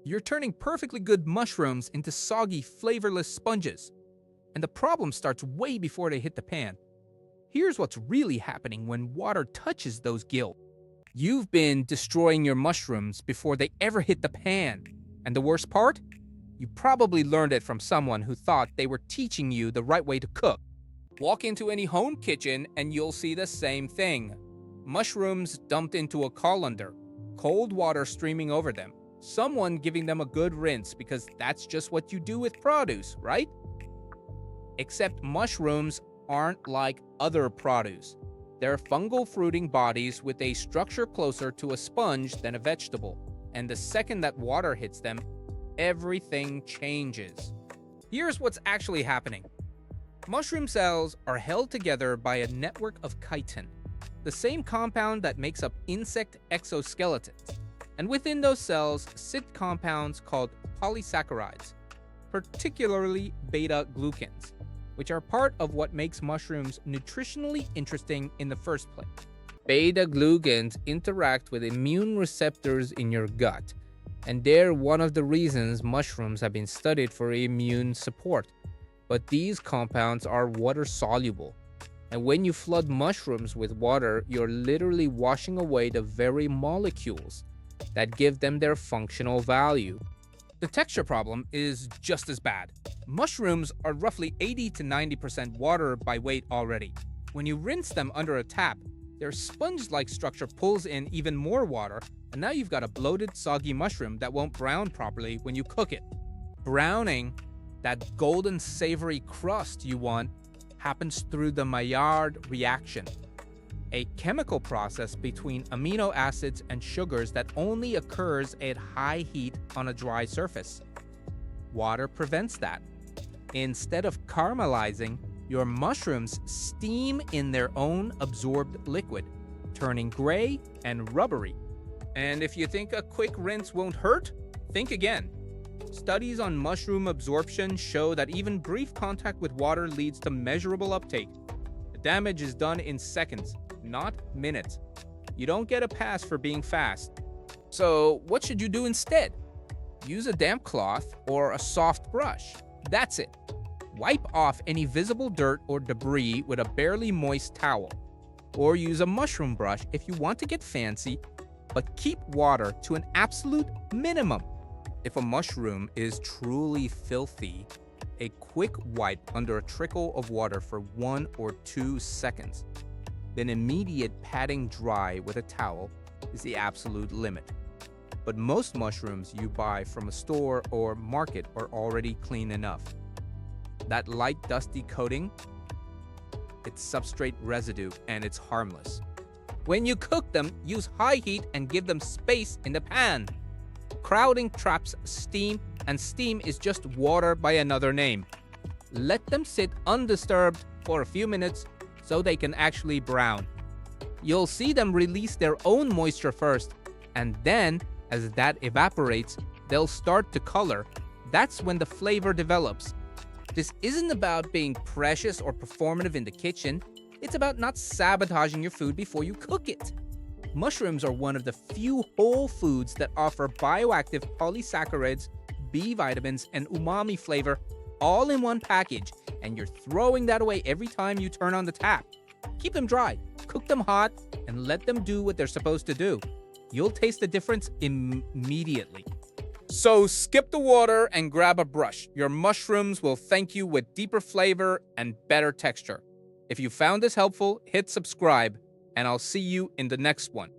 You're turning perfectly good mushrooms into soggy, flavorless sponges. And the problem starts way before they hit the pan. Here's what's really happening when water touches those gills. You've been destroying your mushrooms before they ever hit the pan. And the worst part? You probably learned it from someone who thought they were teaching you the right way to cook. Walk into any home kitchen and you'll see the same thing. Mushrooms dumped into a colander, cold water streaming over them, someone giving them a good rinse because that's just what you do with produce, right? Except mushrooms aren't like other produce. They're fungal fruiting bodies with a structure closer to a sponge than a vegetable, and the second that water hits them, everything changes. Here's what's actually happening. Mushroom cells are held together by a network of chitin, the same compound that makes up insect exoskeletons. And within those cells sit compounds called polysaccharides, particularly beta-glucans, which are part of what makes mushrooms nutritionally interesting in the first place. Beta-glucans interact with immune receptors in your gut, and they're one of the reasons mushrooms have been studied for immune support. But these compounds are water-soluble, and when you flood mushrooms with water, you're literally washing away the very molecules that give them their functional value. The texture problem is just as bad. Mushrooms are roughly 80 to 90% water by weight already. When you rinse them under a tap, their sponge-like structure pulls in even more water, and now you've got a bloated, soggy mushroom that won't brown properly when you cook it. Browning, that golden, savory crust you want, happens through the Maillard reaction, a chemical process between amino acids and sugars that only occurs at high heat on a dry surface. Water prevents that. Instead of caramelizing, your mushrooms steam in their own absorbed liquid, turning gray and rubbery. And if you think a quick rinse won't hurt, think again. Studies on mushroom absorption show that even brief contact with water leads to measurable uptake. The damage is done in seconds, not minutes. You don't get a pass for being fast. So what should you do instead? Use a damp cloth or a soft brush. That's it. Wipe off any visible dirt or debris with a barely moist towel. Or use a mushroom brush if you want to get fancy, but keep water to an absolute minimum. If a mushroom is truly filthy, a quick wipe under a trickle of water for 1 or 2 seconds. Then immediate patting dry with a towel is the absolute limit. But most mushrooms you buy from a store or market are already clean enough. That light dusty coating, it's substrate residue and it's harmless. When you cook them, use high heat and give them space in the pan. Crowding traps steam, and steam is just water by another name. Let them sit undisturbed for a few minutes so they can actually brown. You'll see them release their own moisture first, and then, as that evaporates, they'll start to color. That's when the flavor develops. This isn't about being precious or performative in the kitchen. It's about not sabotaging your food before you cook it. Mushrooms are one of the few whole foods that offer bioactive polysaccharides, B vitamins, and umami flavor all in one package, and you're throwing that away every time you turn on the tap. Keep them dry, cook them hot, and let them do what they're supposed to do. You'll taste the difference immediately. So skip the water and grab a brush. Your mushrooms will thank you with deeper flavor and better texture. If you found this helpful, hit subscribe, and I'll see you in the next one.